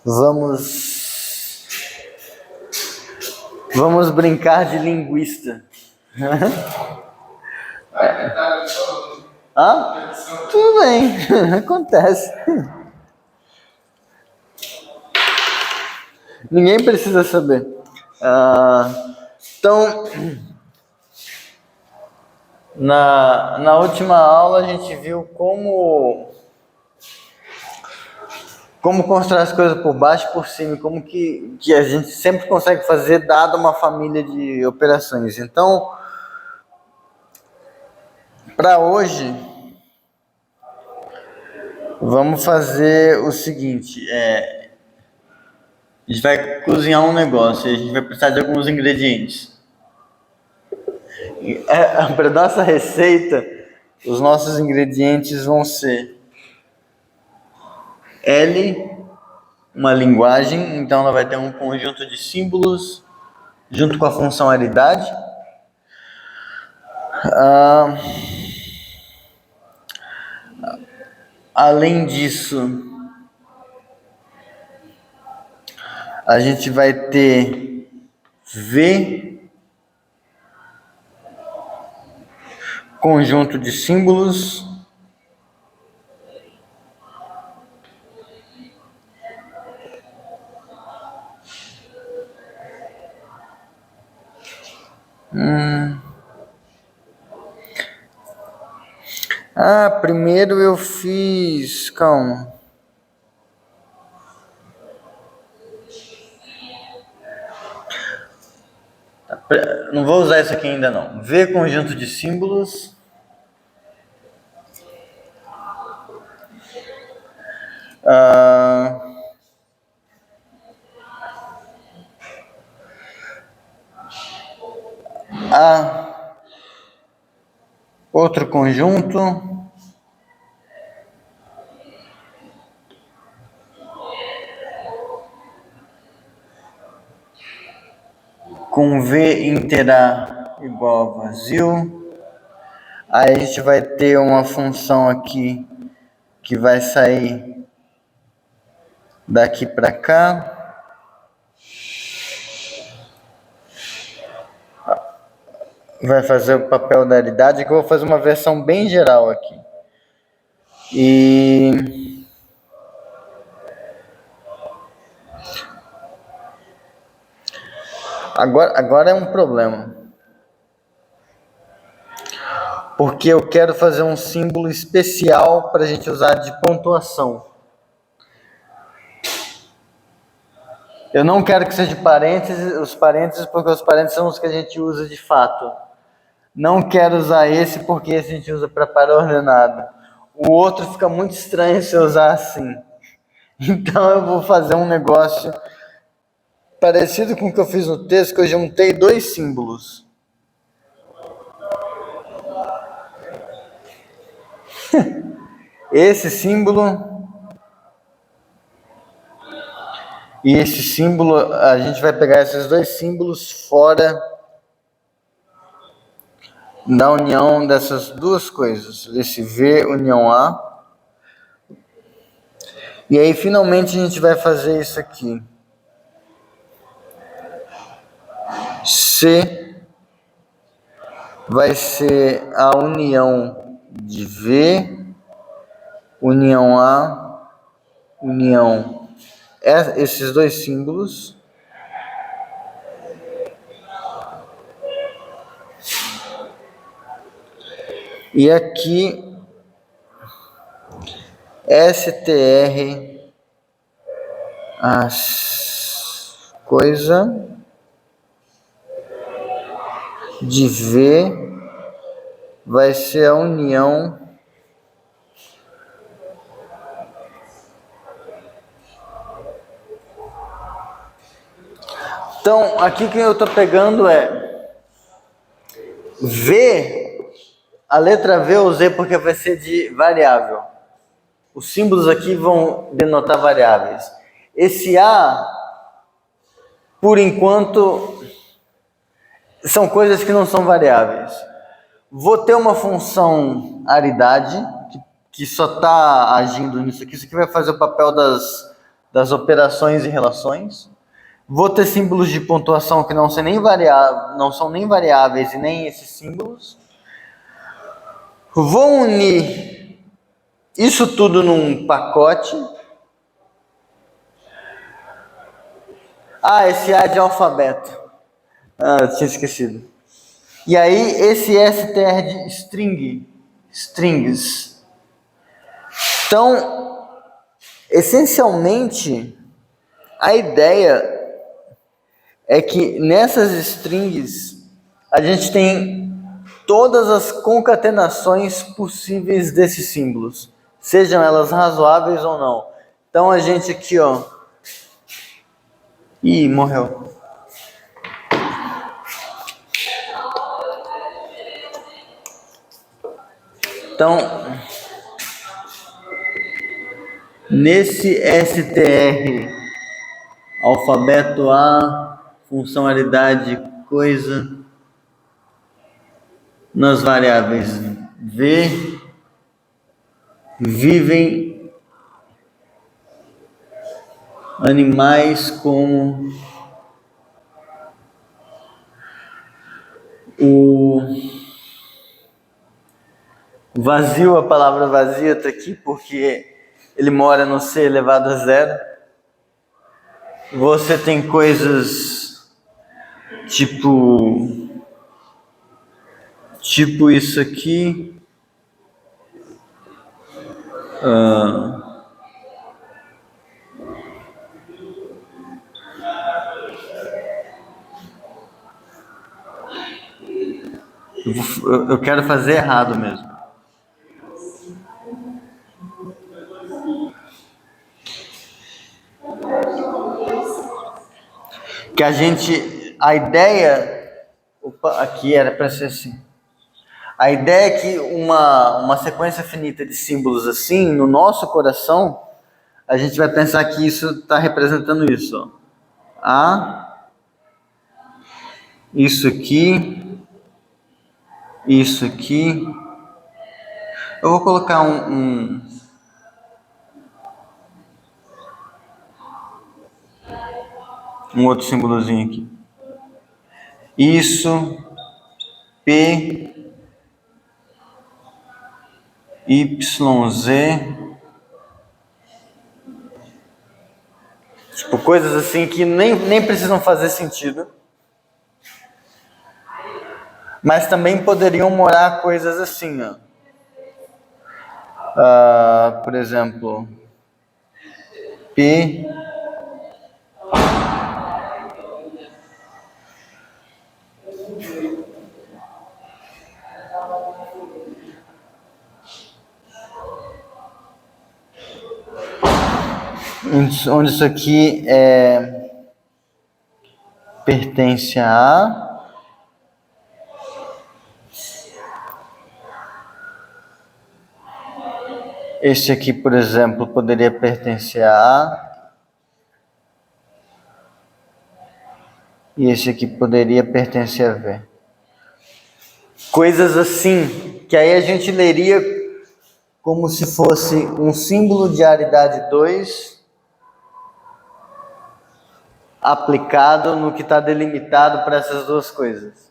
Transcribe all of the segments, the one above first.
Vamos brincar de linguista. Hã? Tudo bem, acontece. Ninguém precisa saber. Então, na última aula a gente viu como constrói as coisas por baixo e por cima, como que a gente sempre consegue fazer dada uma família de operações. Então, para hoje, vamos fazer o seguinte, a gente vai cozinhar um negócio, a gente vai precisar de alguns ingredientes. Para nossa receita, os nossos ingredientes vão ser L, uma linguagem, então ela vai ter um conjunto de símbolos junto com a funcionalidade. Além disso, a gente vai ter V, conjunto de símbolos. Primeiro eu fiz... Calma. Não vou usar isso aqui ainda não. V, conjunto de símbolos. Outro conjunto. Com V inteira igual a vazio. Aí a gente vai ter uma função aqui que vai sair daqui para cá. Vai fazer o papel da aridade, que eu vou fazer uma versão bem geral aqui. E agora é um problema. Porque eu quero fazer um símbolo especial para a gente usar de pontuação. Eu não quero que seja os parênteses, porque os parênteses são os que a gente usa de fato. Não quero usar esse, porque esse a gente usa para ordenado. O outro fica muito estranho se eu usar assim. Então eu vou fazer um negócio parecido com o que eu fiz no texto, que eu juntei dois símbolos. Esse símbolo e esse símbolo, a gente vai pegar esses dois símbolos fora da união dessas duas coisas, esse V união A. E aí finalmente a gente vai fazer isso aqui. C vai ser a união de V, união A, união esses dois símbolos. E aqui STR a coisa de V vai ser a união Então, aqui que eu estou pegando é V, a letra V eu usei porque vai ser de variável. Os símbolos aqui vão denotar variáveis. Esse A, por enquanto, são coisas que não são variáveis. Vou ter uma função aridade, que só está agindo nisso aqui. Isso aqui vai fazer o papel das operações e relações. Vou ter símbolos de pontuação que não são nem variáveis e nem esses símbolos. Vou unir isso tudo num pacote. Esse A é de alfabeto. Eu tinha esquecido. E aí, esse str de strings. Então, essencialmente, a ideia é que nessas strings a gente tem todas as concatenações possíveis desses símbolos, sejam elas razoáveis ou não. Então a gente aqui, morreu. Então, nesse str, alfabeto A, funcionalidade coisa, nas variáveis V, vivem animais como o vazio, a palavra vazio está aqui porque ele mora no C elevado a zero. Você tem coisas tipo isso aqui. Eu quero fazer errado mesmo. Que a ideia, aqui era para ser assim. A ideia é que uma sequência finita de símbolos assim, no nosso coração, a gente vai pensar que isso está representando isso. Isso aqui, isso aqui. Eu vou colocar um outro símbolozinho aqui. Isso, P, Y, Z. Tipo, coisas assim que nem precisam fazer sentido. Mas também poderiam morar coisas assim, por exemplo, P, onde isso aqui pertence a Este aqui, por exemplo, poderia pertencer a e esse aqui poderia pertencer a V. Coisas assim, que aí a gente leria como se fosse um símbolo de aridade 2 aplicado no que está delimitado para essas duas coisas.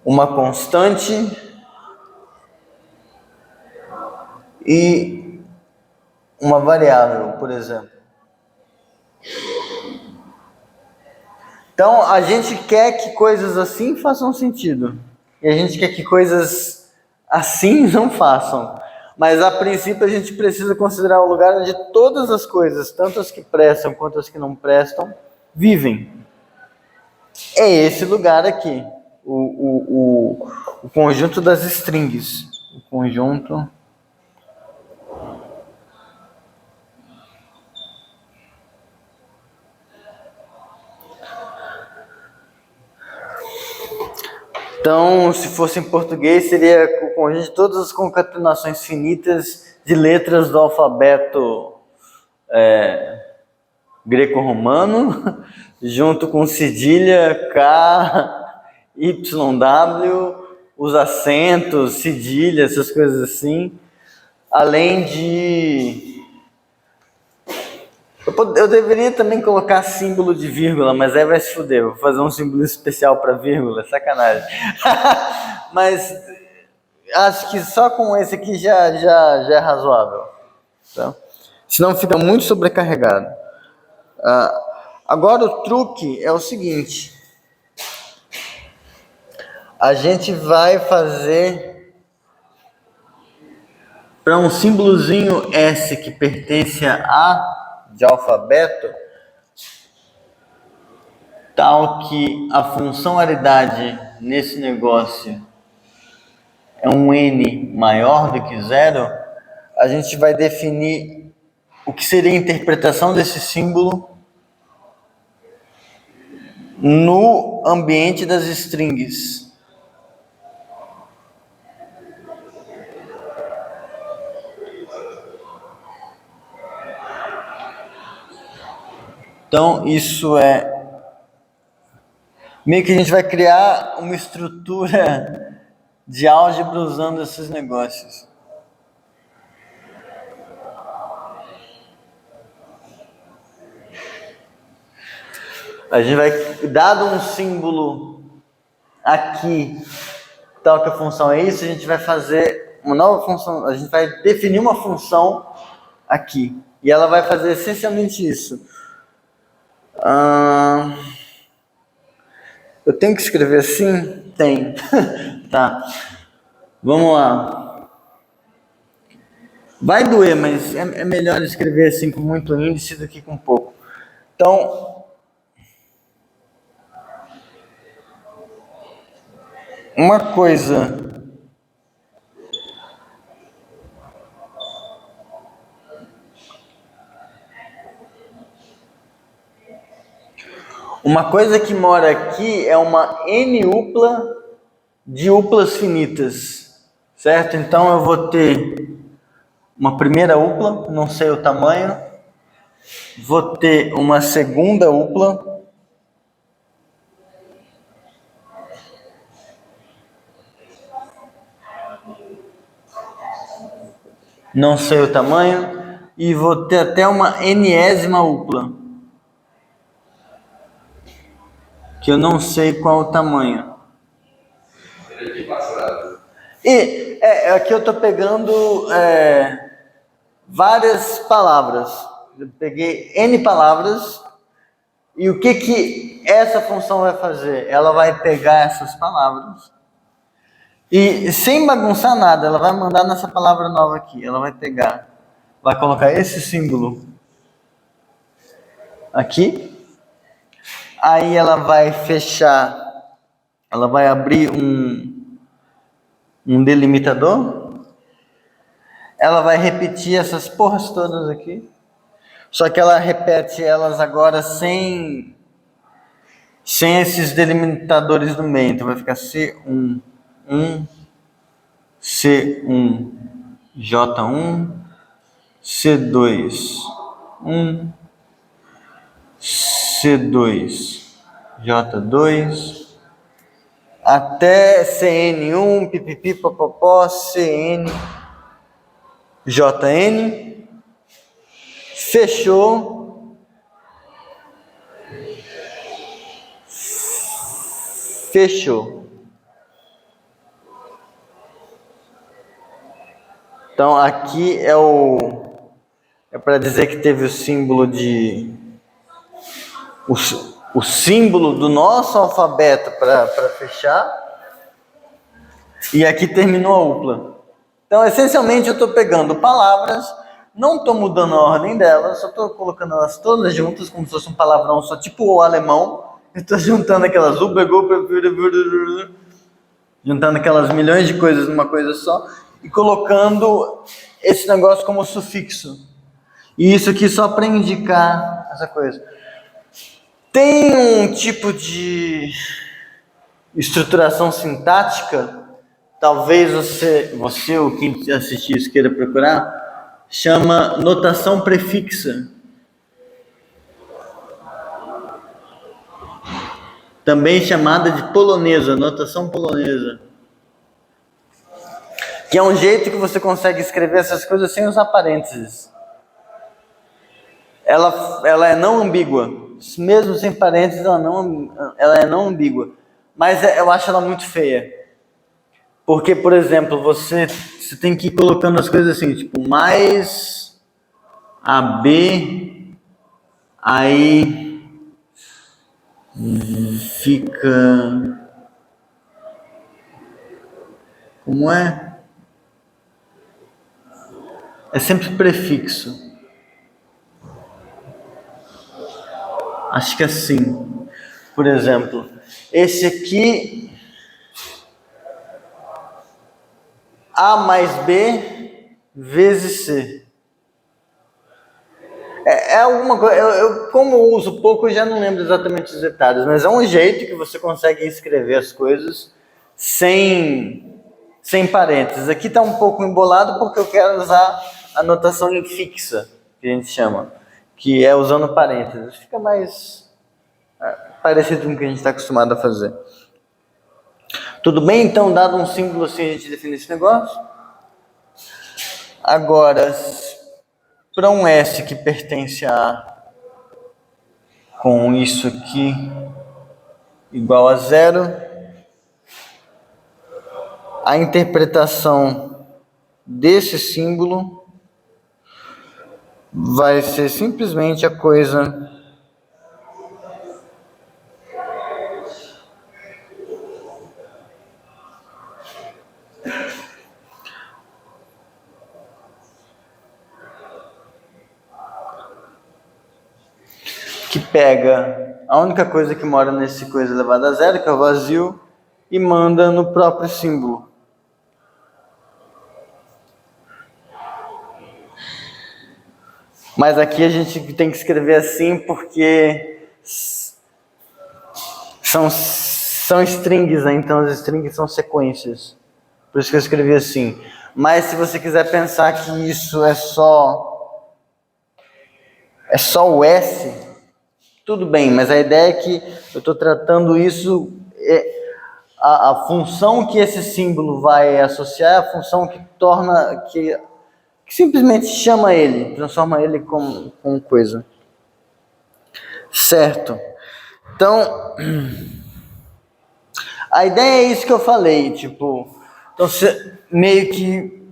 Uma constante e uma variável, por exemplo. Então, a gente quer que coisas assim façam sentido. E a gente quer que coisas assim não façam. Mas, a princípio, a gente precisa considerar o lugar onde todas as coisas, tanto as que prestam quanto as que não prestam, vivem. É esse lugar aqui. O conjunto das strings. O conjunto... Então, se fosse em português, seria o conjunto de todas as concatenações finitas de letras do alfabeto greco-romano, junto com cedilha, K, Y, W, os acentos, cedilha, essas coisas assim, além de Eu deveria também colocar símbolo de vírgula, mas aí vai se fuder. Vou fazer um símbolo especial para vírgula, sacanagem. Mas acho que só com esse aqui já é razoável. Tá? Senão fica muito sobrecarregado. Agora o truque é o seguinte. A gente vai fazer para um símbolozinho S que pertence a A de alfabeto, tal que a funcionalidade nesse negócio é um N maior do que zero, a gente vai definir o que seria a interpretação desse símbolo no ambiente das strings. Então, isso é meio que a gente vai criar uma estrutura de álgebra usando esses negócios. A gente vai, dado um símbolo aqui, tal que a função é isso, a gente vai fazer uma nova função, a gente vai definir uma função aqui. E ela vai fazer essencialmente isso. Eu tenho que escrever assim? Tem. Tá. Vamos lá. Vai doer, mas é melhor escrever assim com muito índice do que com pouco. Então, uma coisa que mora aqui é uma N-upla de uplas finitas, certo? Então eu vou ter uma primeira upla, não sei o tamanho, vou ter uma segunda upla, não sei o tamanho, e vou ter até uma Nésima upla, que eu não sei qual o tamanho. E aqui eu estou pegando várias palavras. Eu peguei N palavras. E o que essa função vai fazer? Ela vai pegar essas palavras e, sem bagunçar nada, ela vai mandar nessa palavra nova aqui. Ela vai pegar, vai colocar esse símbolo aqui. Aí ela vai fechar, ela vai abrir um delimitador. Ela vai repetir essas porras todas aqui. Só que ela repete elas agora sem esses delimitadores no meio. Então vai ficar C1, C1, J1, C2, C2, J2, até CN1, pipipi, popopó, CN, JN, fechou, Então aqui é para dizer que teve o símbolo o símbolo do nosso alfabeto para fechar. E aqui terminou a upla. Então, essencialmente, eu estou pegando palavras, não estou mudando a ordem delas, só estou colocando elas todas juntas, como se fosse um palavrão só, tipo o alemão. Estou juntando aquelas juntando aquelas milhões de coisas numa coisa só e colocando esse negócio como sufixo. E isso aqui só para indicar essa coisa. Tem um tipo de estruturação sintática, talvez você ou quem assistir isso queira procurar, chama notação prefixa. Também chamada de polonesa, notação polonesa. Que é um jeito que você consegue escrever essas coisas sem usar parênteses. ela é não ambígua. Mesmo sem parênteses, ela é não ambígua. Mas eu acho ela muito feia. Porque, por exemplo, você tem que ir colocando as coisas assim, tipo, mais AB, aí fica... Como é? É sempre prefixo. Acho que assim. Por exemplo, esse aqui, A mais B vezes C. É alguma coisa, como eu uso pouco, eu já não lembro exatamente os detalhes, mas é um jeito que você consegue escrever as coisas sem parênteses. Aqui está um pouco embolado porque eu quero usar a notação fixa, que a gente chama, que é usando parênteses. Fica mais parecido com o que a gente está acostumado a fazer. Tudo bem? Então, dado um símbolo assim, a gente define esse negócio. Agora, para um S que pertence a com isso aqui igual a 0, a interpretação desse símbolo vai ser simplesmente a coisa que pega a única coisa que mora nesse coisa elevado a 0, que é o vazio, e manda no próprio símbolo. Mas aqui a gente tem que escrever assim porque são strings, né? Então as strings são sequências. Por isso que eu escrevi assim. Mas se você quiser pensar que isso é só o S, tudo bem, mas a ideia é que eu estou tratando isso, a função que esse símbolo vai associar é a função que torna, que simplesmente chama ele, transforma ele como coisa. Certo? Então, a ideia é isso que eu falei, tipo, então meio que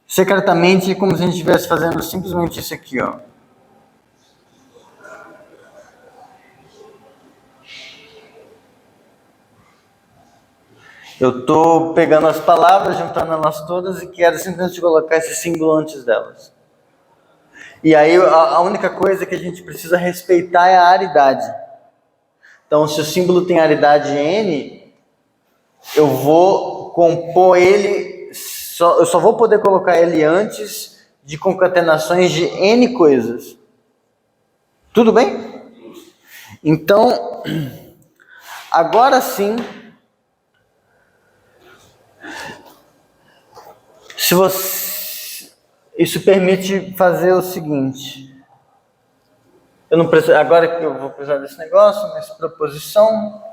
secretamente como se a gente estivesse fazendo simplesmente isso aqui, ó. Eu estou pegando as palavras, juntando elas todas e quero simplesmente colocar esse símbolo antes delas. E aí a única coisa que a gente precisa respeitar é a aridade. Então, se o símbolo tem aridade N, eu vou compor ele, eu só vou poder colocar ele antes de concatenações de N coisas. Tudo bem? Então, agora sim, isso permite fazer o seguinte. Eu não preciso, agora que eu vou precisar desse negócio, mas proposição.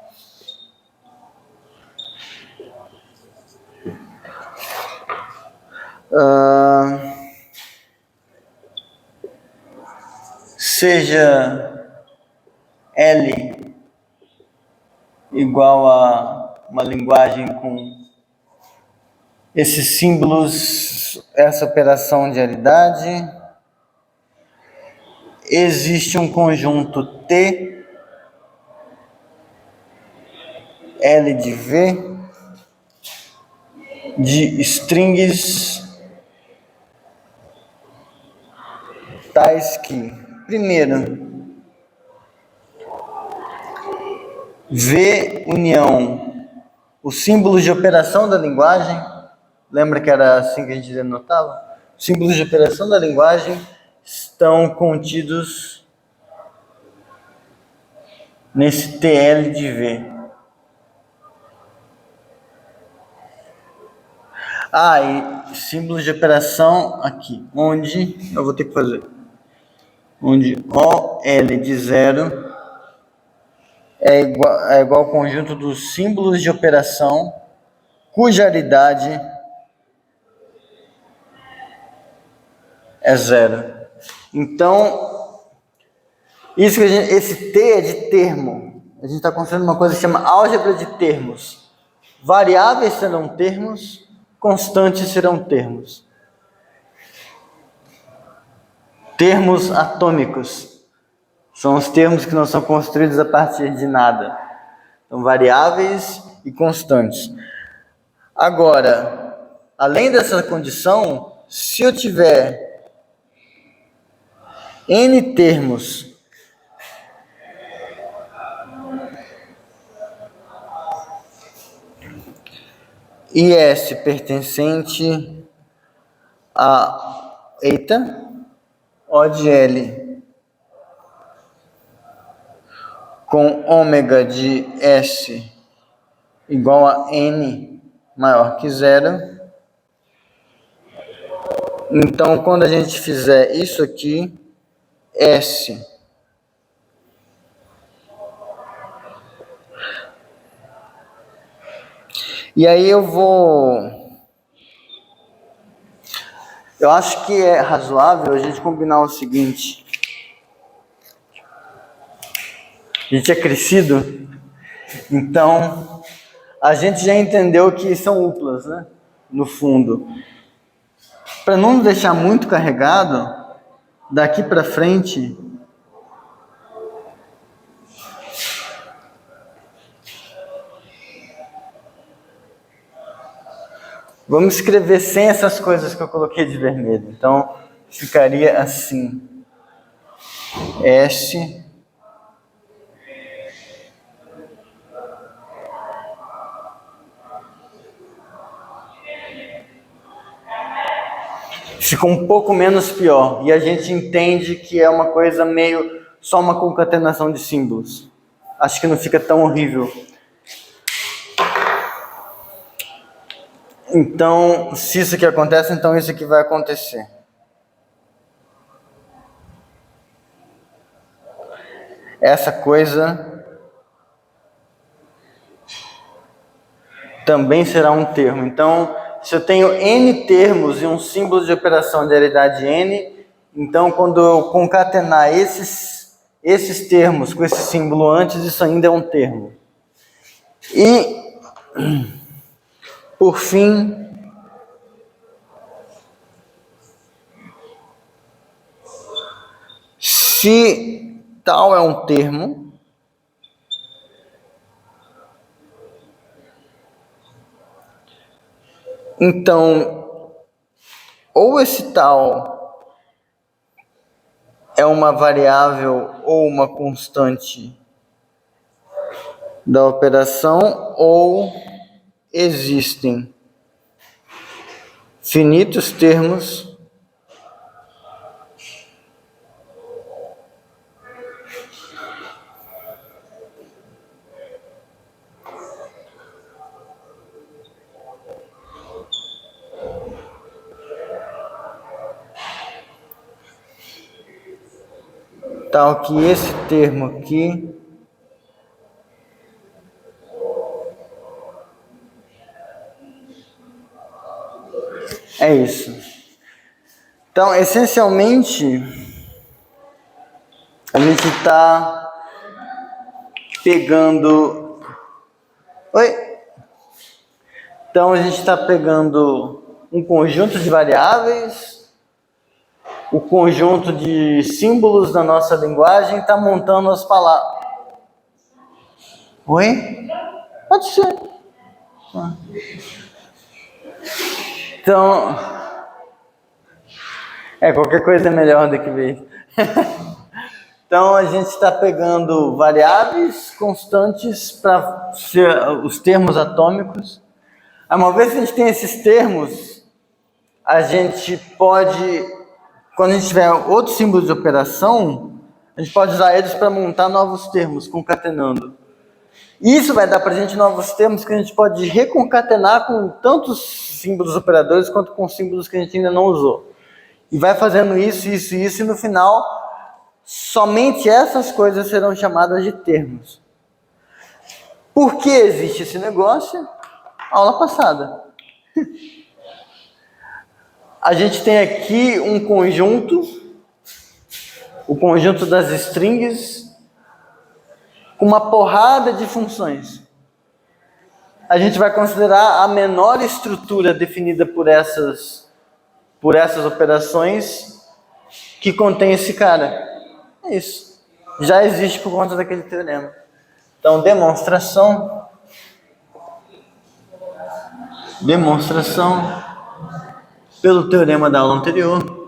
Seja L igual a uma linguagem com esses símbolos, essa operação de aridade. Existe um conjunto T, L de V, de strings tais que, primeiro, V união os símbolos de operação da linguagem. Lembra que era assim que a gente denotava? Os símbolos de operação da linguagem estão contidos nesse TL de V. E símbolos de operação aqui, onde eu vou ter que fazer, onde OL de 0 é igual ao conjunto dos símbolos de operação cuja aridade é 0. Então, Esse T é de termo. A gente está construindo uma coisa que chama álgebra de termos. Variáveis serão termos, constantes serão termos. Termos atômicos são os termos que não são construídos a partir de nada. São variáveis e constantes. Agora, além dessa condição, se eu tiver N termos e S pertencente a O de L com ômega de S igual a N maior que zero. Então, quando a gente fizer isso aqui, S e aí eu acho que é razoável a gente combinar o seguinte. A gente é crescido, então a gente já entendeu que são uplas, né? No fundo. Para não deixar muito carregado, daqui para frente, vamos escrever sem essas coisas que eu coloquei de vermelho. Então, ficaria assim. S ficou um pouco menos pior. E a gente entende que é uma coisa meio só uma concatenação de símbolos. Acho que não fica tão horrível. Então, se isso aqui acontece, então isso aqui vai acontecer. Essa coisa também será um termo. Então, se eu tenho N termos e um símbolo de operação de aridade N, então quando eu concatenar esses termos com esse símbolo antes, isso ainda é um termo. E, por fim, se tal é um termo, então, ou esse tal é uma variável ou uma constante da operação, ou existem finitos termos tal que esse termo aqui é isso. Então, essencialmente, a gente está pegando... Oi? Então, a gente está pegando um conjunto de variáveis, o conjunto de símbolos da nossa linguagem, está montando as palavras. Oi? Pode ser. Então, qualquer coisa é melhor do que ver. Então, a gente está pegando variáveis constantes para ser os termos atômicos. Uma vez que a gente tem esses termos, a gente pode, quando a gente tiver outros símbolos de operação, a gente pode usar eles para montar novos termos, concatenando. Isso vai dar para a gente novos termos que a gente pode reconcatenar com tantos símbolos operadores quanto com símbolos que a gente ainda não usou. E vai fazendo isso, e no final, somente essas coisas serão chamadas de termos. Por que existe esse negócio? Aula passada. A gente tem aqui um conjunto, o conjunto das strings com uma porrada de funções. A gente vai considerar a menor estrutura definida por essas operações que contém esse cara. É isso. Já existe por conta daquele teorema. Então, demonstração pelo teorema da aula anterior.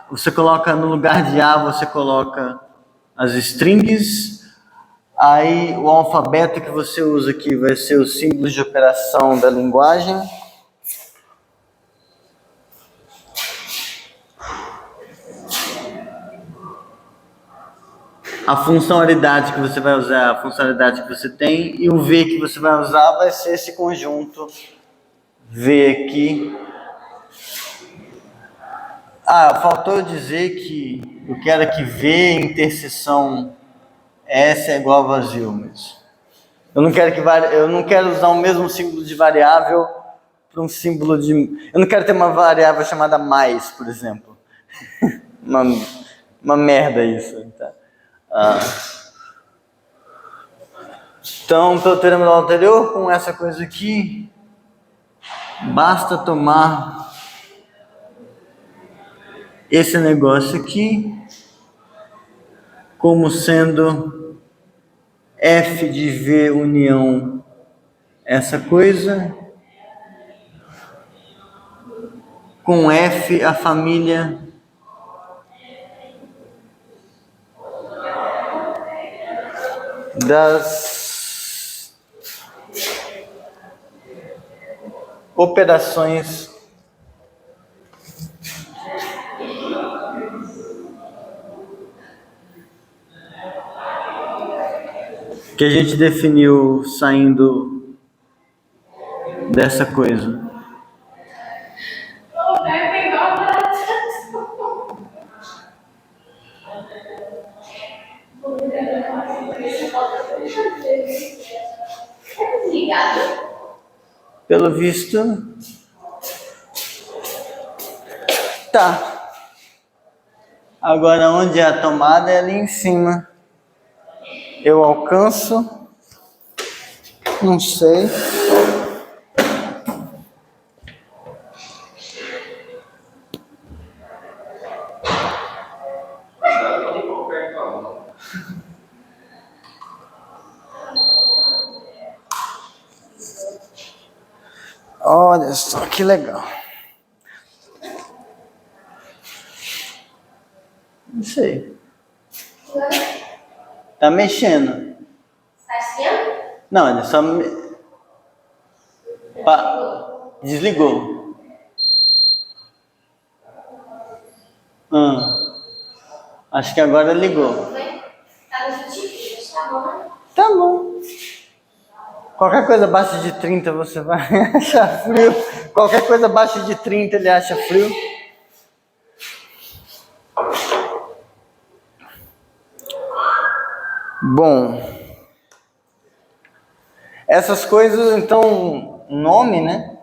Você coloca no lugar de A, você coloca as strings, aí o alfabeto que você usa aqui vai ser os símbolos de operação da linguagem. A funcionalidade que você vai usar, a funcionalidade que você tem, e o V que você vai usar vai ser esse conjunto V aqui. Faltou eu dizer que eu quero que V interseção S é igual a vazio mesmo. Eu não quero usar o mesmo símbolo de variável para um símbolo de... Eu não quero ter uma variável chamada mais, por exemplo. uma merda isso. Tá? Então, pelo teorema do anterior, com essa coisa aqui, basta tomar esse negócio aqui como sendo F de V união essa coisa, com F a família das operações que a gente definiu saindo dessa coisa. Pelo visto, tá. Agora, onde é a tomada é ali em cima. Eu alcanço, não sei. Olha só que legal. Não sei. Tá mexendo. Tá esfriando? Não, ele só desligou. Acho que agora ligou. Tá no justiça, tá bom, né? Tá bom. Qualquer coisa abaixo de 30 você vai achar frio. Qualquer coisa abaixo de 30 ele acha frio. Bom, essas coisas, então, nome, né?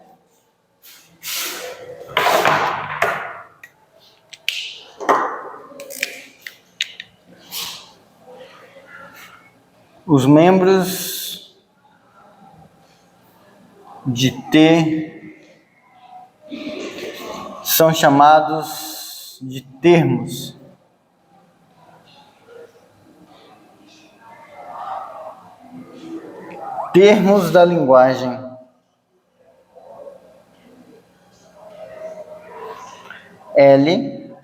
Os membros de T são chamados de termos. Termos da linguagem. L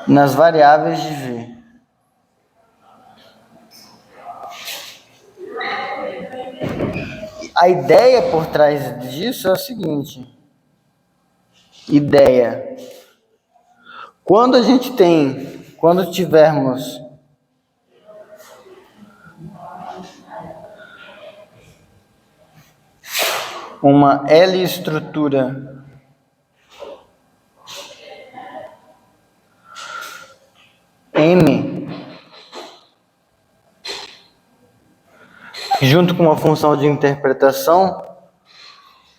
nas variáveis de V. A ideia por trás disso é o seguinte. Ideia. Quando tivermos uma L estrutura M junto com uma função de interpretação,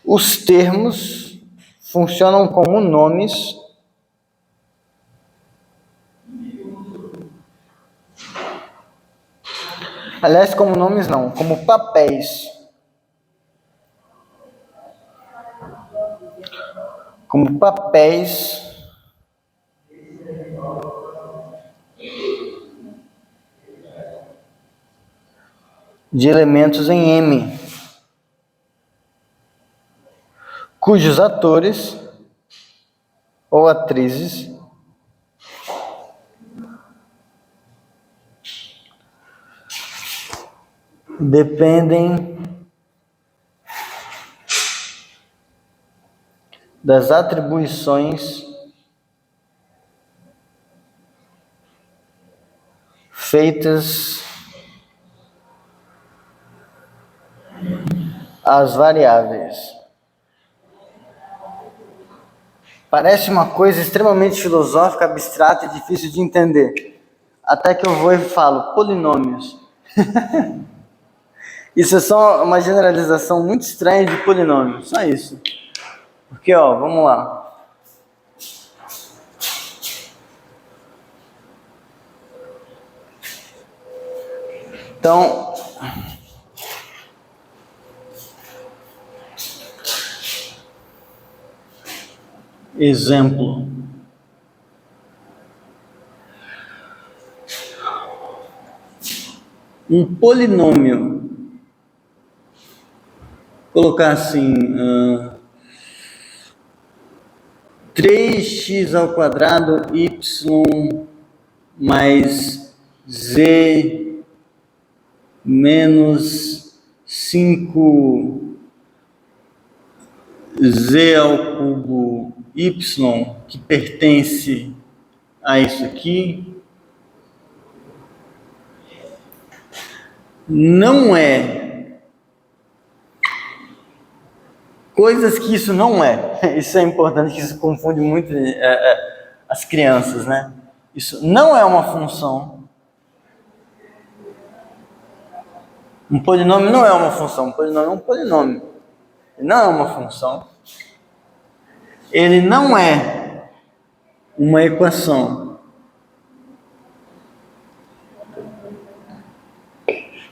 os termos funcionam como nomes aliás, como nomes não, como papéis. Como papéis de elementos em M, cujos atores ou atrizes dependem das atribuições feitas às variáveis. Parece uma coisa extremamente filosófica, abstrata e difícil de entender. Até que eu vou e falo, polinômios. Isso é só uma generalização muito estranha de polinômios, só isso. Porque, vamos lá. Então, exemplo. Um polinômio, colocar assim, 3x ao quadrado y mais z menos 5z ao cubo y, que pertence a isso aqui, não é. Coisas que isso não é. Isso é importante, que isso confunde muito as crianças, né? Isso não é uma função. Um polinômio não é uma função. Um polinômio é um polinômio. Ele não é uma função. Ele não é uma equação.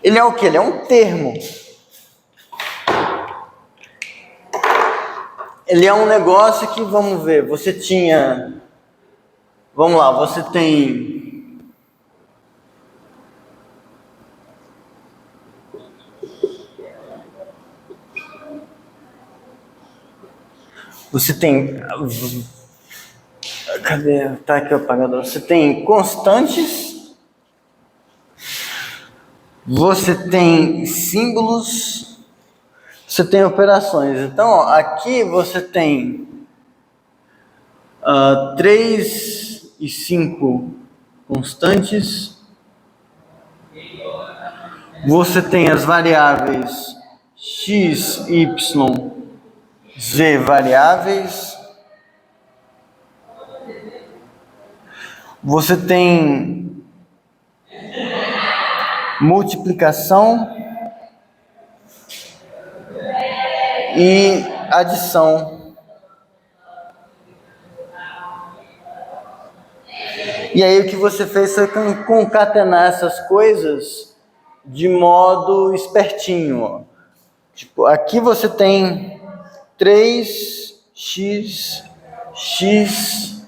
Ele é o quê? Ele é um termo. Ele é um negócio que, vamos ver, você tinha... Vamos lá, você tem... Você tem... Cadê? Tá aqui o apagador. Você tem constantes. Você tem símbolos. Você tem operações. Então, aqui você tem 3 e 5 constantes. Você tem as variáveis x, y, z variáveis. Você tem multiplicação e adição. E aí o que você fez foi concatenar essas coisas de modo espertinho. Tipo, aqui você tem 3x, x,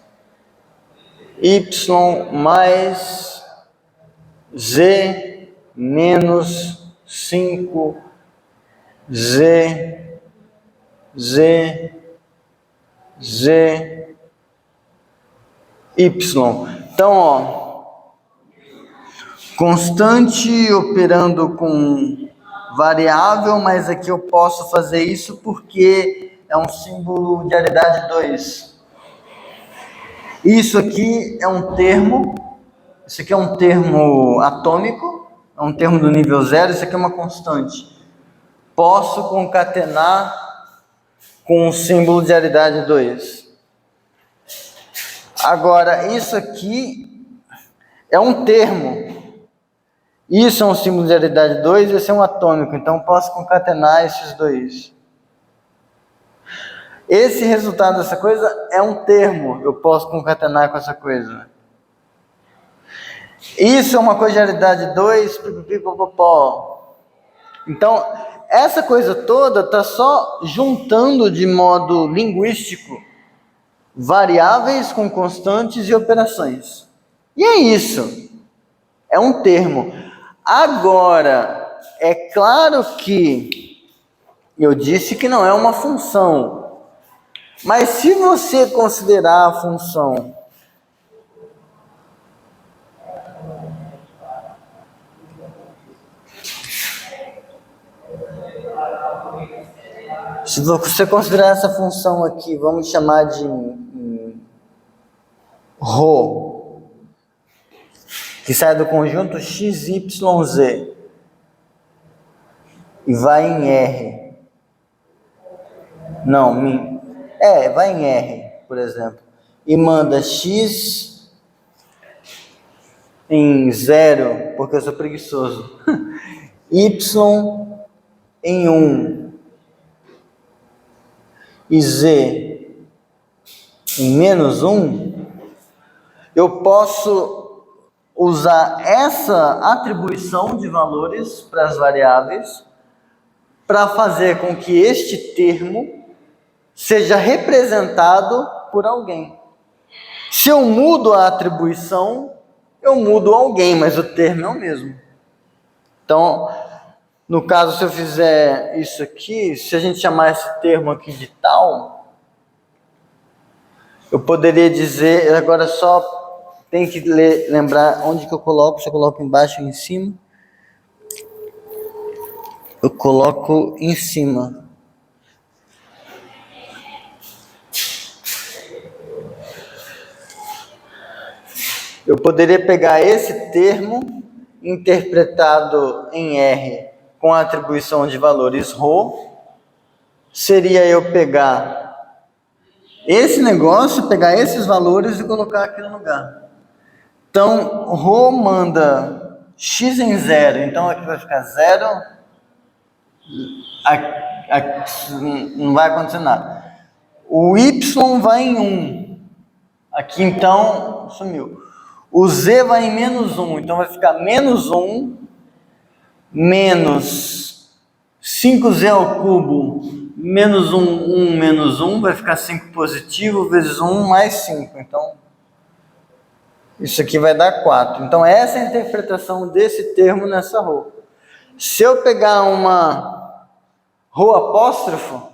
y mais z menos 5, z, y. Então, constante operando com variável, mas aqui eu posso fazer isso porque é um símbolo de aridade 2. Isso aqui é um termo, isso aqui é um termo atômico, é um termo do nível 0, isso aqui é uma constante. Posso concatenar com o símbolo de aridade 2. Agora, isso aqui é um termo. Isso é um símbolo de aridade 2, esse é um atômico, então posso concatenar esses dois. Esse resultado dessa coisa é um termo, eu posso concatenar com essa coisa. Isso é uma coisa de aridade 2, pipipipopopó. Então, essa coisa toda está só juntando de modo linguístico variáveis com constantes e operações. E é isso. É um termo. Agora, é claro que eu disse que não é uma função. Mas se você considerar a função se você considerar essa função aqui, vamos chamar de ρ, que sai do conjunto x, y, z e vai em R. Não, vai em R, por exemplo, e manda x em 0, porque eu sou preguiçoso, y em 1 e z em -1, eu posso usar essa atribuição de valores para as variáveis para fazer com que este termo seja representado por alguém. Se eu mudo a atribuição, eu mudo alguém, mas o termo é o mesmo. Então, no caso, se eu fizer isso aqui, se a gente chamar esse termo aqui de tal, eu poderia dizer, agora só tem que lembrar onde que eu coloco, se eu coloco embaixo ou em cima. Eu coloco em cima. Eu poderia pegar esse termo interpretado em R com a atribuição de valores ρ, seria eu pegar esse negócio, pegar esses valores e colocar aqui no lugar. Então, ρ manda x em 0, então aqui vai ficar 0, não vai acontecer nada. O y vai em 1, aqui então sumiu. O z vai em -1, então vai ficar -1 menos 5z ao cubo, -1, 1, -1, vai ficar 5 positivo, vezes 1 mais 5. Então, isso aqui vai dar 4. Então, essa é a interpretação desse termo nessa ρ. Se eu pegar uma ρ apóstrofo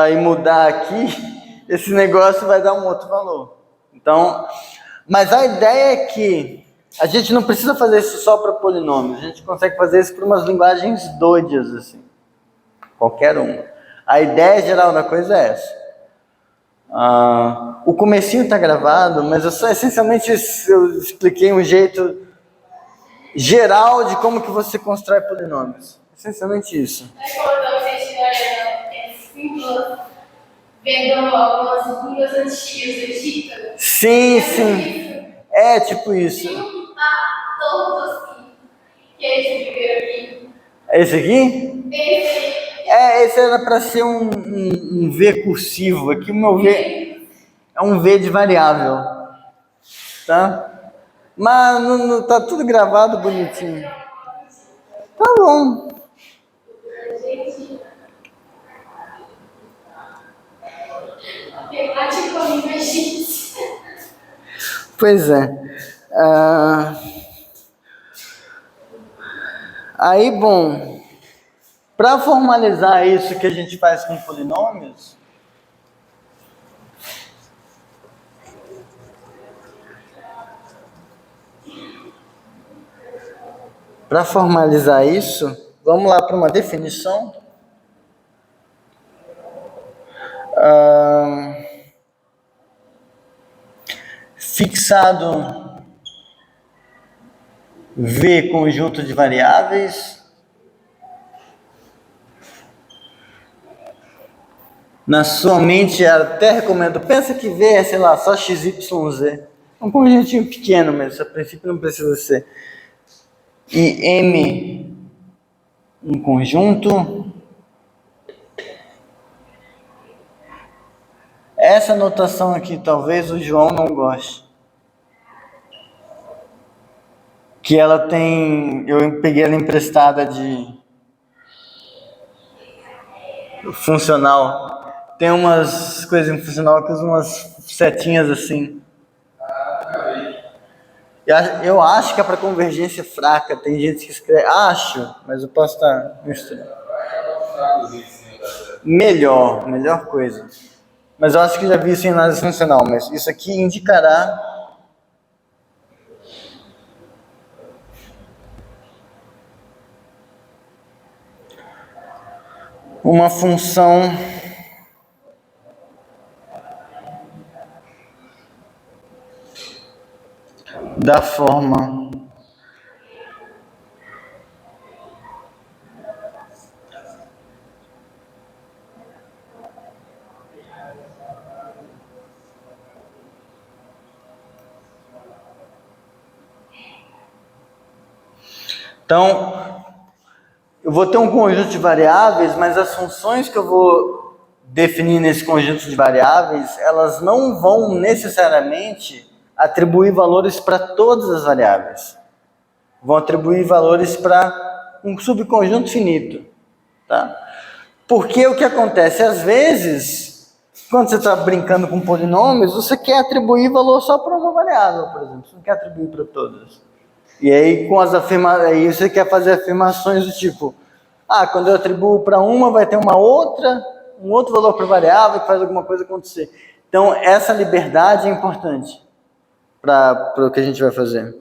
e mudar aqui, esse negócio vai dar um outro valor. Então, mas a ideia é que a gente não precisa fazer isso só para polinômios, a gente consegue fazer isso para umas linguagens doidas, assim, qualquer uma. A ideia geral da coisa é essa. O comecinho está gravado, mas essencialmente eu expliquei um jeito geral de como que você constrói polinômios. Essencialmente isso. Vendo algumas línguas antigas do Egito. Sim, sim. É tipo isso. Tá todo assim. Que é esse primeiro aqui. Esse aqui? Esse. Esse era para ser um V cursivo. Aqui o meu V é um V de variável. Tá? Mas não tá tudo gravado bonitinho. Tá bom. Pois é. Aí, bom, para formalizar isso que a gente faz com polinômios, vamos lá para uma definição. Fixado V conjunto de variáveis na sua mente, até recomendo, pensa que V é, sei lá, só x, y, z. Um conjuntinho pequeno mesmo, a princípio não precisa ser. e M um conjunto. Essa notação aqui talvez o João não goste. Que ela tem, eu peguei ela emprestada de funcional. Tem umas coisas em funcional que usam umas setinhas assim. Eu acho que é para convergência fraca. Tem gente que escreve, acho, mas eu posso estar misturando. Melhor coisa. Mas eu acho que já vi isso em análise funcional, mas isso aqui indicará uma função da forma então, eu vou ter um conjunto de variáveis, mas as funções que eu vou definir nesse conjunto de variáveis, elas não vão necessariamente atribuir valores para todas as variáveis. Vão atribuir valores para um subconjunto finito, tá? Porque o que acontece? Às vezes, quando você está brincando com polinômios, você quer atribuir valor só para uma variável, por exemplo. Você não quer atribuir para todas. E aí, aí você quer fazer afirmações do tipo, quando eu atribuo para uma, vai ter um outro valor para variável que faz alguma coisa acontecer. Então, essa liberdade é importante para o que a gente vai fazer.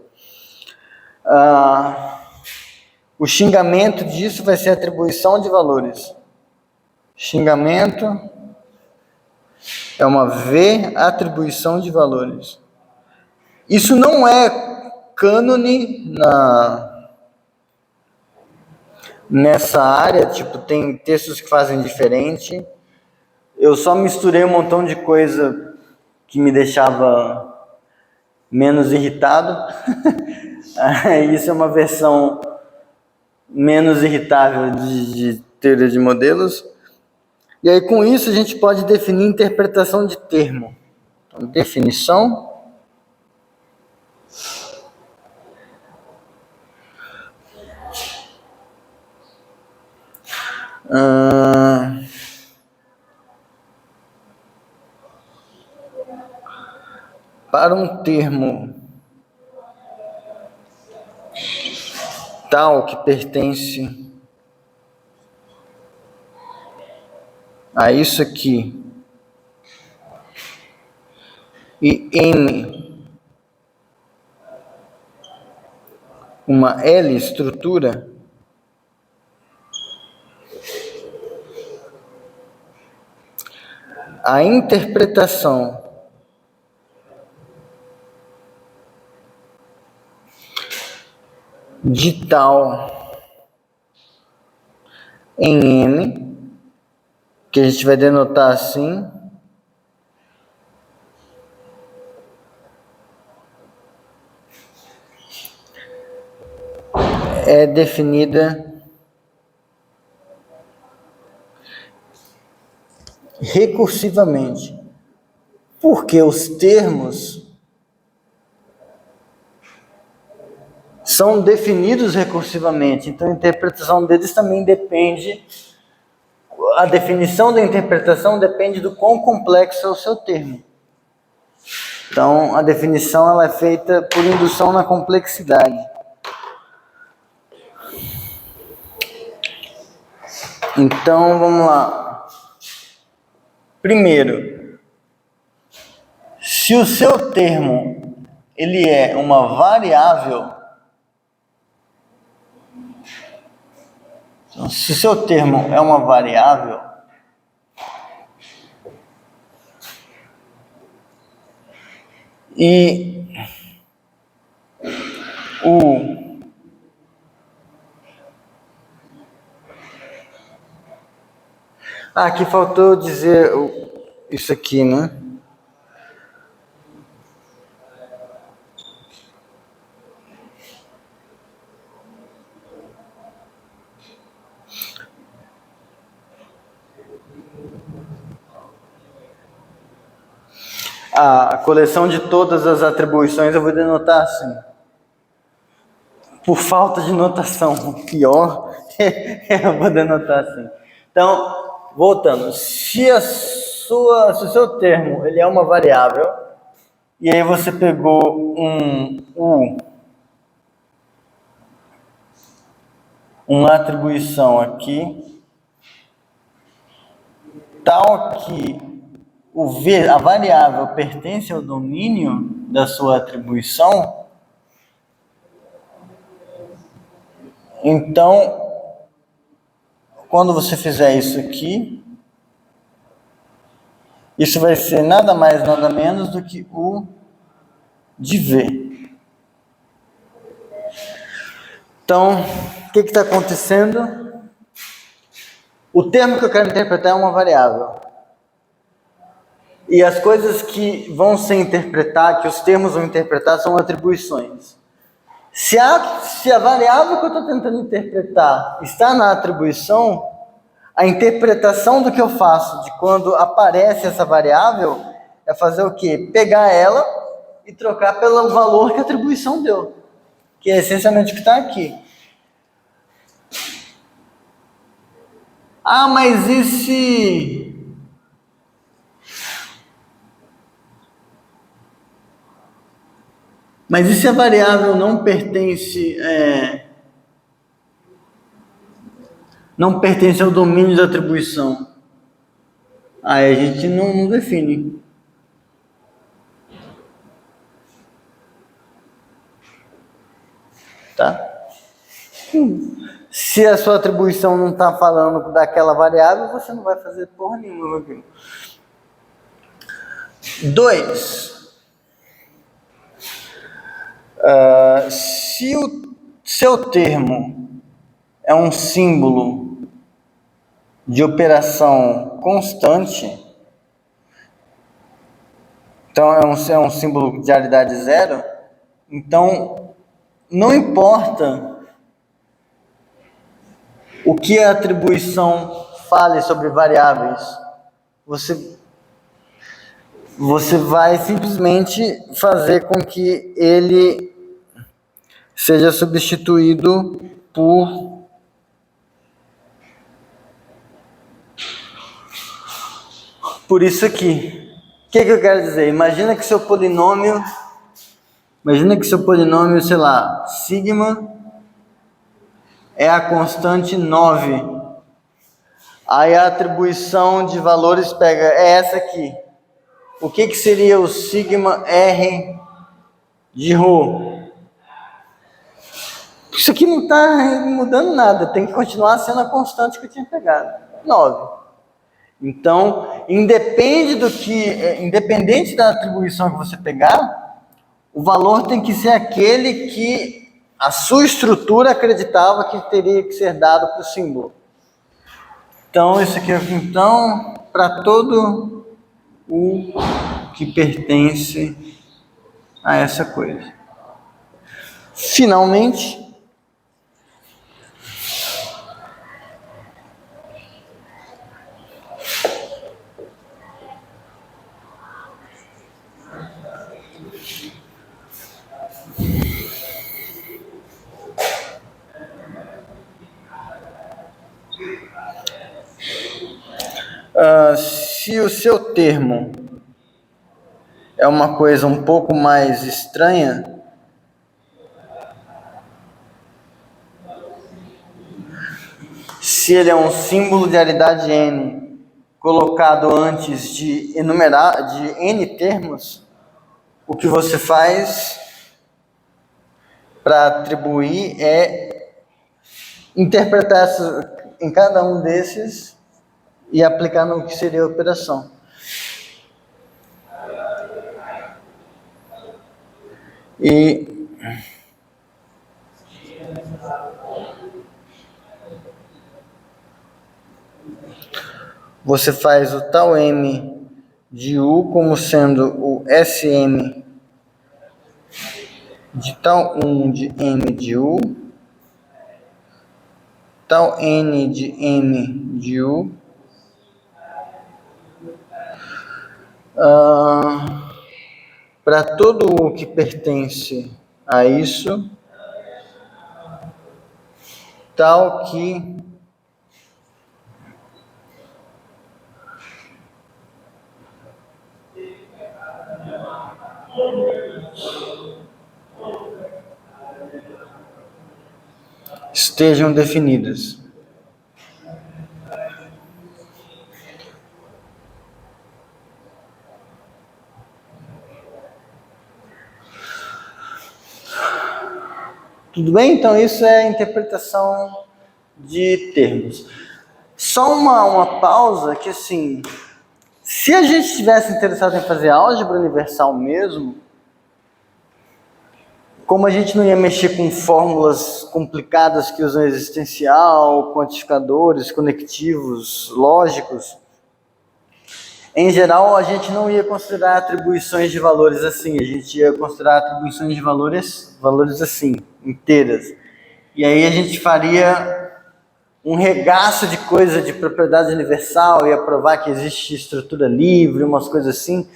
O xingamento disso vai ser atribuição de valores. Xingamento é uma V-atribuição de valores. Isso não é cânone nessa área, tipo, tem textos que fazem diferente. Eu só misturei um montão de coisa que me deixava menos irritado. Isso é uma versão menos irritável de teoria de modelos. E aí, com isso, a gente pode definir interpretação de termo. Então, definição. Para um termo tal que pertence a isso aqui e M uma L estrutura, a interpretação de tal em M, que a gente vai denotar assim, é definida recursivamente, porque os termos são definidos recursivamente, então a interpretação deles também depende, a definição da interpretação depende do quão complexo é o seu termo. Então, a definição ela é feita por indução na complexidade. Então, vamos lá. Primeiro, se o seu termo ele é uma variável, então, se o seu termo é uma variável, e aqui faltou dizer isso aqui, né? A coleção de todas as atribuições eu vou denotar assim. Por falta de notação, pior, eu vou denotar assim. Então, voltando, se o seu termo ele é uma variável, e aí você pegou uma atribuição aqui, tal que a variável pertence ao domínio da sua atribuição, então, quando você fizer isso aqui, isso vai ser nada mais, nada menos do que o de V. Então, o que está acontecendo? O termo que eu quero interpretar é uma variável. E as coisas que vão ser interpretadas, que os termos vão interpretar, são atribuições. Se a variável que eu estou tentando interpretar está na atribuição, a interpretação do que eu faço de quando aparece essa variável é fazer o quê? Pegar ela e trocar pelo valor que a atribuição deu, que é essencialmente o que está aqui. Ah, mas e se... Mas e se a variável não pertence ao domínio da atribuição? Aí a gente não define. Tá? Se a sua atribuição não está falando daquela variável, você não vai fazer porra nenhuma. 2. Se o seu termo é um símbolo de operação constante, então é um símbolo de aridade zero, então não importa o que a atribuição fale sobre variáveis, você vai simplesmente fazer com que ele seja substituído por isso aqui. O que eu quero dizer? Imagina que seu polinômio, sei lá, sigma é a constante 9. Aí a atribuição de valores é essa aqui. O que seria o sigma R de ρ? Isso aqui não está mudando nada, tem que continuar sendo a constante que eu tinha pegado, 9. Então, independente da atribuição que você pegar, o valor tem que ser aquele que a sua estrutura acreditava que teria que ser dado para o símbolo. Então, isso aqui para todo o que pertence a essa coisa. Finalmente, se o seu termo é uma coisa um pouco mais estranha, se ele é um símbolo de aridade n colocado antes de n termos, o que você faz para atribuir é interpretar em cada um desses e aplicar no que seria a operação. E você faz o tal m de u como sendo o Sm de tal 1 de m de u, tal n de m de u, Para todo o que pertence a isso, tal que estejam definidas. Tudo bem? Então isso é a interpretação de termos. Só uma pausa que, assim, se a gente estivesse interessado em fazer álgebra universal mesmo, como a gente não ia mexer com fórmulas complicadas que usam existencial, quantificadores, conectivos, lógicos, em geral a gente não ia considerar atribuições de valores assim, a gente ia considerar atribuições de valores assim, inteiras. E aí a gente faria um regaço de coisa de propriedade universal, ia provar que existe estrutura livre, umas coisas assim,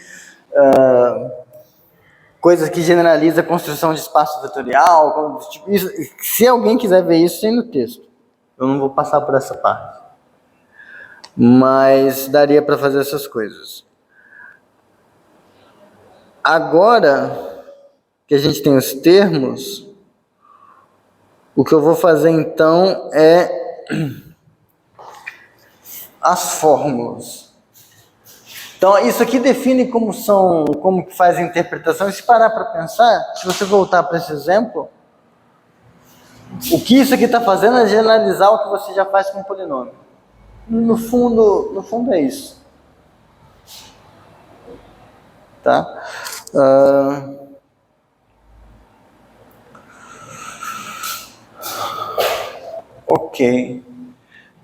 coisas que generaliza a construção de espaço vetorial, tipo, isso, se alguém quiser ver isso, tem no texto. Eu não vou passar por essa parte. Mas daria para fazer essas coisas. Agora que a gente tem os termos, o que eu vou fazer então é as fórmulas. Então, isso aqui define como que faz a interpretação. E se parar para pensar, se você voltar para esse exemplo, o que isso aqui está fazendo é generalizar o que você já faz com o polinômio. No fundo é isso. Tá? Ok.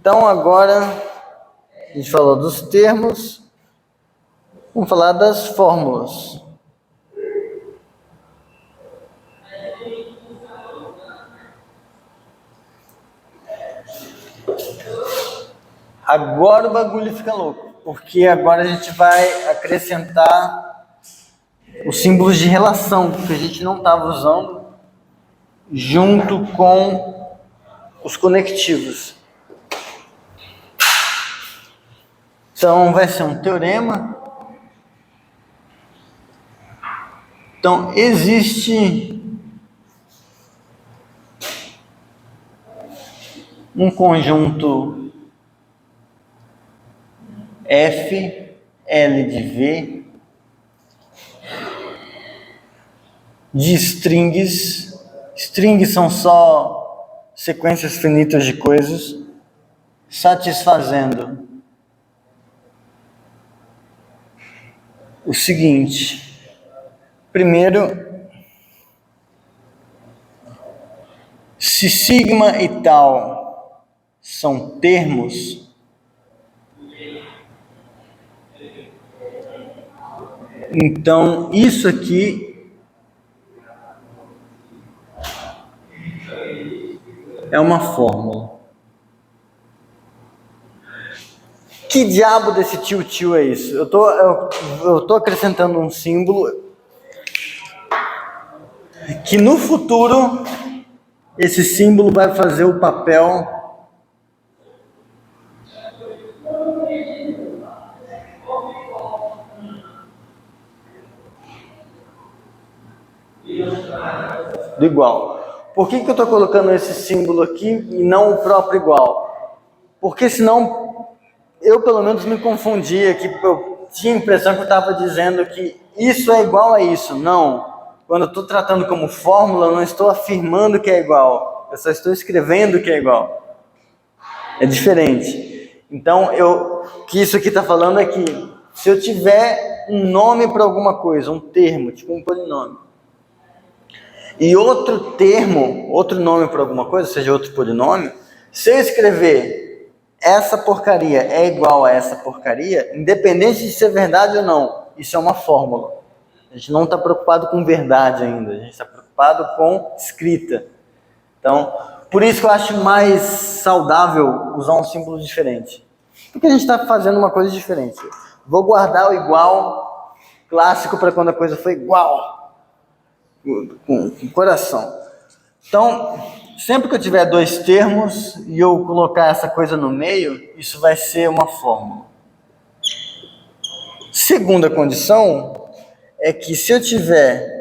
Então, agora, a gente falou dos termos, vamos falar das fórmulas. Agora o bagulho fica louco, porque agora a gente vai acrescentar os símbolos de relação que a gente não estava usando junto com os conectivos. Então vai ser um teorema. Então existe um conjunto F, L de V, de strings. Strings são só sequências finitas de coisas, satisfazendo o seguinte. Primeiro, se sigma e tal são termos, então isso aqui é uma fórmula. Que diabo desse tio é isso? Eu tô acrescentando um símbolo que no futuro esse símbolo vai fazer o papel do igual. Por que eu estou colocando esse símbolo aqui e não o próprio igual? Porque senão eu pelo menos me confundia, que eu tinha a impressão que eu estava dizendo que isso é igual a isso. Não. Quando eu estou tratando como fórmula, eu não estou afirmando que é igual. Eu só estou escrevendo que é igual. É diferente. Então, o que isso aqui está falando é que se eu tiver um nome para alguma coisa, um termo, tipo um polinômio, e outro termo, outro nome para alguma coisa, seja outro polinômio, se eu escrever essa porcaria é igual a essa porcaria, independente de ser verdade ou não, isso é uma fórmula. A gente não está preocupado com verdade ainda, a gente está preocupado com escrita. Então, por isso que eu acho mais saudável usar um símbolo diferente. Porque a gente está fazendo uma coisa diferente. Vou guardar o igual Clássico para quando a coisa foi igual, com coração. Então, sempre que eu tiver dois termos e eu colocar essa coisa no meio, isso vai ser uma fórmula. Segunda condição é que se eu tiver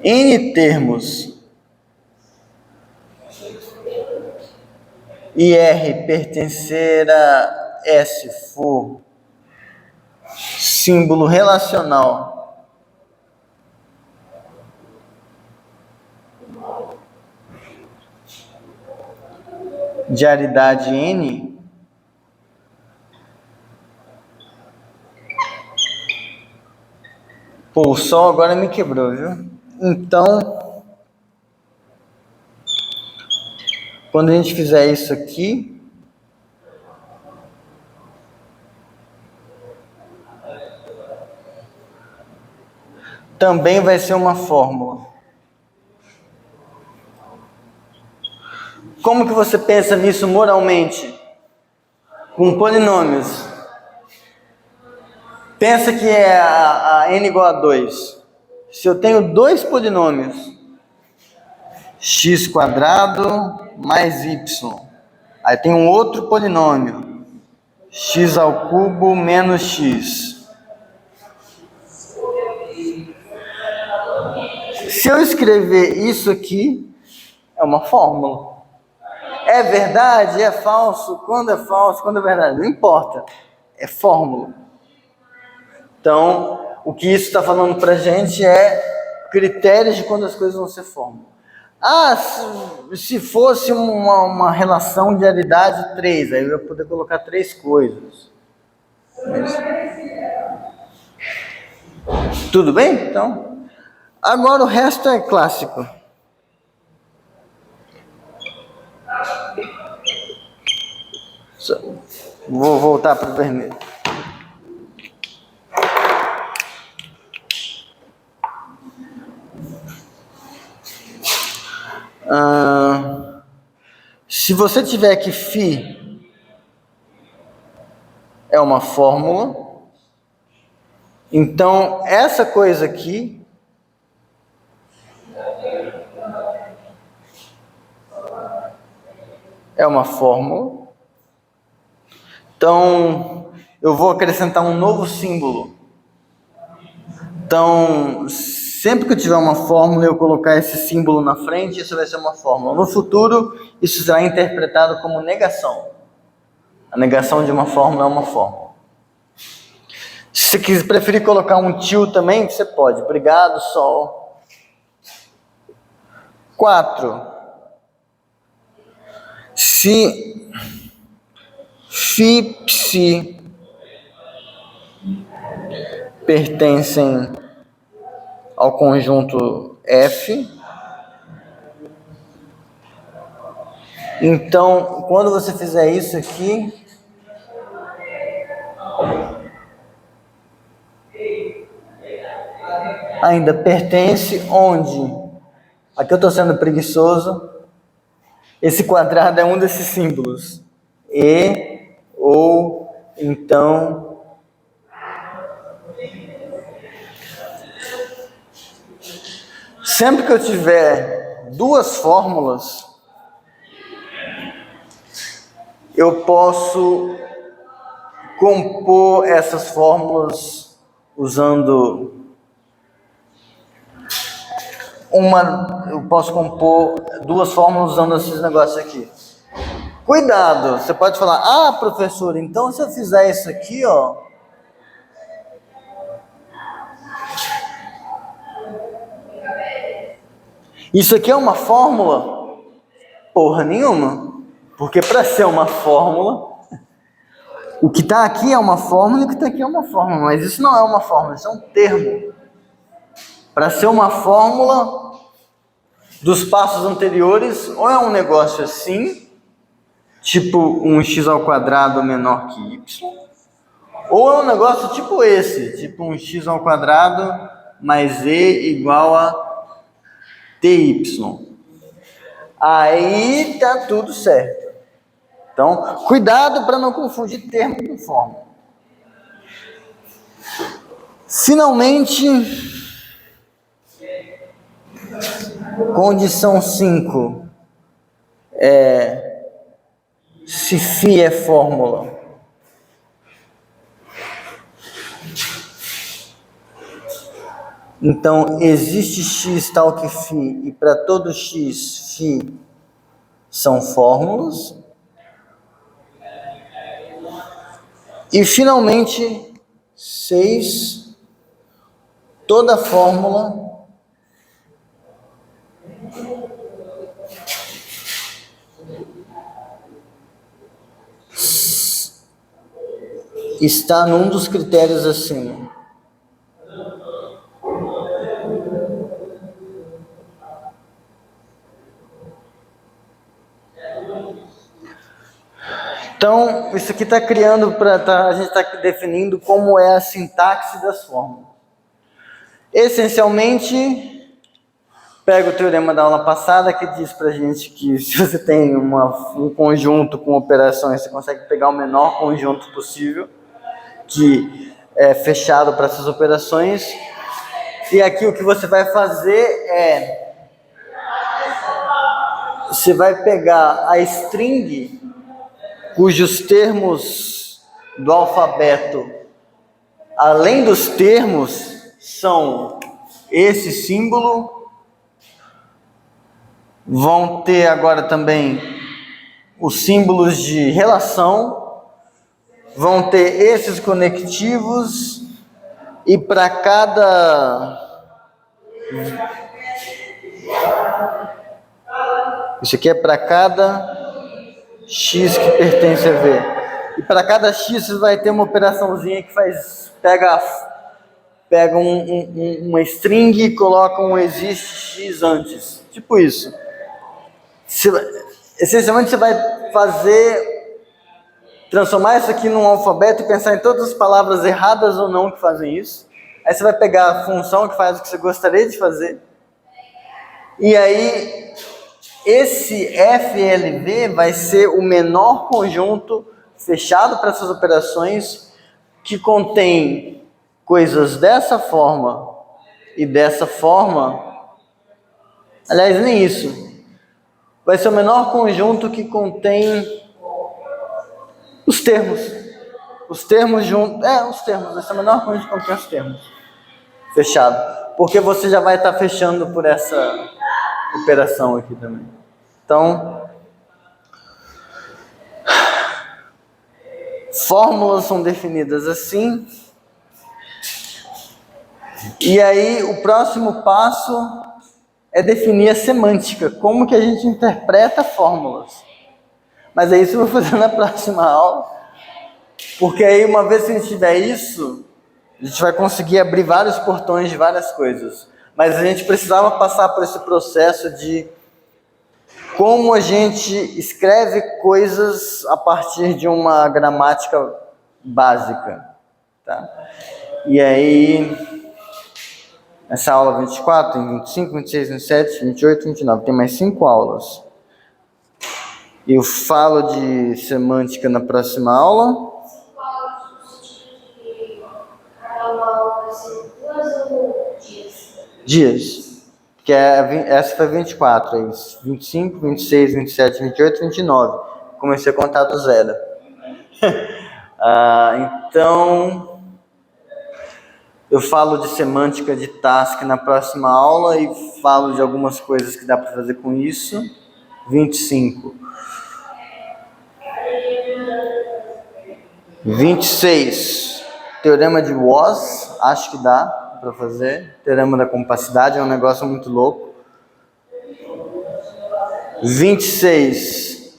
N termos e R pertencer a S for símbolo relacional de aridade N, pô, o sol agora me quebrou, viu? Então, quando a gente fizer isso aqui, também vai ser uma fórmula. Como que você pensa nisso moralmente? Com polinômios. Pensa que é a n igual a 2. Se eu tenho dois polinômios, x² mais y, aí tem um outro polinômio, x³ menos x. Se eu escrever isso aqui, é uma fórmula. É verdade? É falso? Quando é falso? Quando é verdade? Não importa. É fórmula. Então, o que isso está falando para a gente é critérios de quando as coisas vão ser fórmula. Ah, se fosse uma relação de aridade 3, aí eu ia poder colocar 3 coisas. Tudo bem? Então, agora o resto é clássico. Vou voltar para o vermelho. Se você tiver que φ é uma fórmula, então essa coisa aqui é uma fórmula. Então, eu vou acrescentar um novo símbolo. Então, sempre que eu tiver uma fórmula e eu colocar esse símbolo na frente, isso vai ser uma fórmula. No futuro, isso será interpretado como negação. A negação de uma fórmula é uma fórmula. Se você preferir colocar um tio também, você pode. Obrigado, Sol. 4. Se φ, psi pertencem ao conjunto F, então, quando você fizer isso aqui, ainda pertence onde? Aqui eu estou sendo preguiçoso. Esse quadrado é um desses símbolos. E, ou, então. Sempre que eu tiver duas fórmulas, eu posso compor essas fórmulas usando eu posso compor duas fórmulas usando esses negócios aqui. Cuidado, você pode falar, professor, então se eu fizer isso aqui, ó, isso aqui é uma fórmula? Porra nenhuma. Porque para ser uma fórmula, o que está aqui é uma fórmula e o que está aqui é uma fórmula. Mas isso não é uma fórmula, isso é um termo. Para ser uma fórmula dos passos anteriores, ou é um negócio assim, tipo um x² menor que y, ou é um negócio tipo esse, tipo um x² mais e igual a ty. Aí tá tudo certo. Então, cuidado para não confundir termo com fórmula. Finalmente, condição 5 se φ é fórmula. Então, existe x tal que φ, e para todo x, φ são fórmulas. E, finalmente, 6, toda fórmula está num dos critérios acima. Então, isso aqui está criando, a gente está definindo como é a sintaxe das fórmulas. Essencialmente, pega o teorema da aula passada que diz para a gente que se você tem um conjunto com operações, você consegue pegar o menor conjunto possível, que é fechado para essas operações. E aqui o que você vai fazer você vai pegar a string cujos termos do alfabeto, além dos termos, são esse símbolo, vão ter agora também os símbolos de relação, vão ter esses conectivos, e para cada... Isso aqui é para cada x que pertence a V. E para cada x você vai ter uma operaçãozinha que pega uma string e coloca um existe x antes. Tipo isso. Essencialmente você vai transformar isso aqui num alfabeto e pensar em todas as palavras erradas ou não que fazem isso. Aí você vai pegar a função que faz o que você gostaria de fazer. E aí esse FLV vai ser o menor conjunto fechado para essas operações que contém coisas dessa forma e dessa forma. Aliás, nem isso. Vai ser o menor conjunto que contém os termos. Os termos juntos. Os termos. Vai ser o menor conjunto que contém os termos. Fechado. Porque você já vai estar fechando por essa operação aqui também. Então, fórmulas são definidas assim. E aí, o próximo passo é definir a semântica. Como que a gente interpreta fórmulas. Mas é isso que eu vou fazer na próxima aula. Porque aí, uma vez que a gente tiver isso, a gente vai conseguir abrir vários portões de várias coisas. Mas a gente precisava passar por esse processo de como a gente escreve coisas a partir de uma gramática básica, tá? E aí, essa aula 24, tem 25, 26, 27, 28, 29, tem mais 5 aulas. Eu falo de semântica na próxima aula. Dias. Que essa foi 24, é isso. 25, 26, 27, 28, 29. Comecei a contar do zero. Então, eu falo de semântica de task na próxima aula e falo de algumas coisas que dá para fazer com isso. 25. 26. Teorema de Woz, acho que dá para fazer. Teorema da compacidade é um negócio muito louco. 26.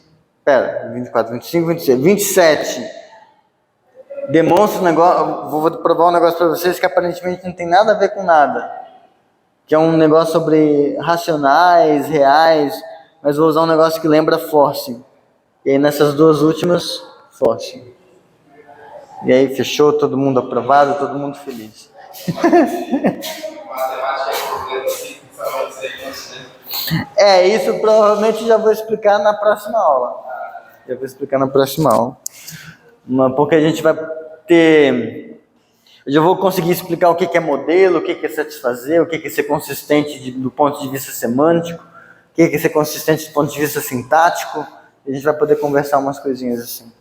24, 25, 26. 27. Demonstra um negócio. Vou provar um negócio para vocês que aparentemente não tem nada a ver com nada. Que é um negócio sobre racionais, reais. Mas vou usar um negócio que lembra force. E aí nessas duas últimas, force. E aí fechou, todo mundo aprovado, todo mundo feliz. Isso provavelmente já vou explicar na próxima aula. Eu vou explicar na próxima aula. Porque a gente vai ter... Eu já vou conseguir explicar o que é modelo, o que é satisfazer, o que é ser consistente do ponto de vista semântico, o que é ser consistente do ponto de vista sintático. E a gente vai poder conversar umas coisinhas assim.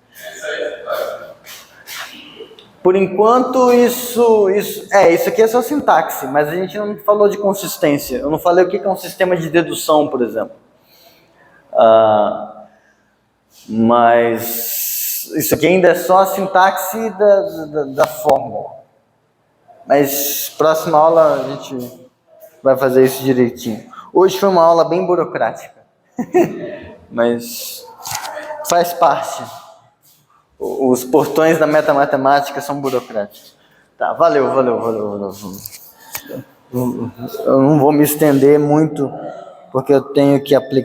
Por enquanto, isso aqui é só sintaxe, mas a gente não falou de consistência. Eu não falei o que é um sistema de dedução, por exemplo. Mas isso aqui ainda é só a sintaxe da fórmula. Mas próxima aula a gente vai fazer isso direitinho. Hoje foi uma aula bem burocrática, mas faz parte. Os portões da metamatemática são burocráticos. Tá, valeu. Eu não vou me estender muito, porque eu tenho que aplicar.